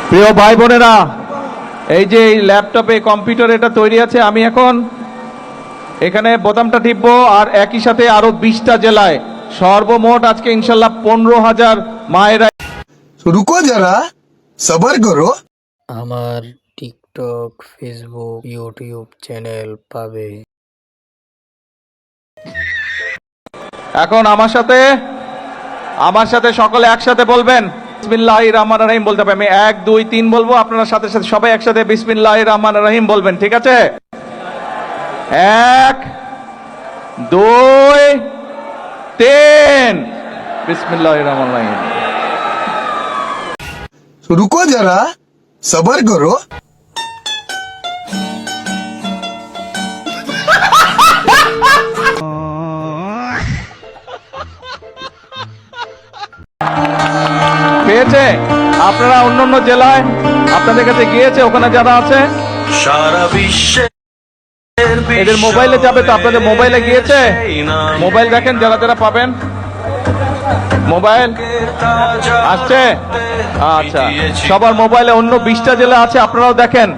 প্রিয় ভাই বোনেরা, এই যে এই ল্যাপটপে কম্পিউটার এটা তৈরি আছে, আমি এখন এখানে বোতামটা টিপবো আর একই সাথে আরো 20টা জেলায় সর্বমোট আজকে ইনশাল্লাহ 15,000 মায়েরা। रुको जरा सबर करो। আমার টিকটক, ফেসবুক, ইউটিউব চ্যানেল পাবে। এখন আমার সাথে সকলে একসাথে বলবেন বিসমিল্লাহির রহমানির রহিম বলতে হবে। আমি 1 2 3 বলবো, আপনারা সাথে সাথে সবাই একসাথে বিসমিল্লাহির রহমানির রহিম বলবেন, ঠিক আছে? 1 2 3 বিসমিল্লাহির রহমানির রহিম। रुको जरा सबर करो। পেয়েছে? আপনারা অন্য জেলায় আপনাদের কাছে গিয়েছে, ওখানে যারা আছে সারা বিশ্বে এদের মোবাইলে যাবে, তো আপনাদের মোবাইলে গিয়েছে? মোবাইল দেখেন যারা যারা পাবেন, মোবাইল আসছে। আচ্ছা, সবার মোবাইলে অন্য 20টা জেলা আছে, আপনারাও দেখেন।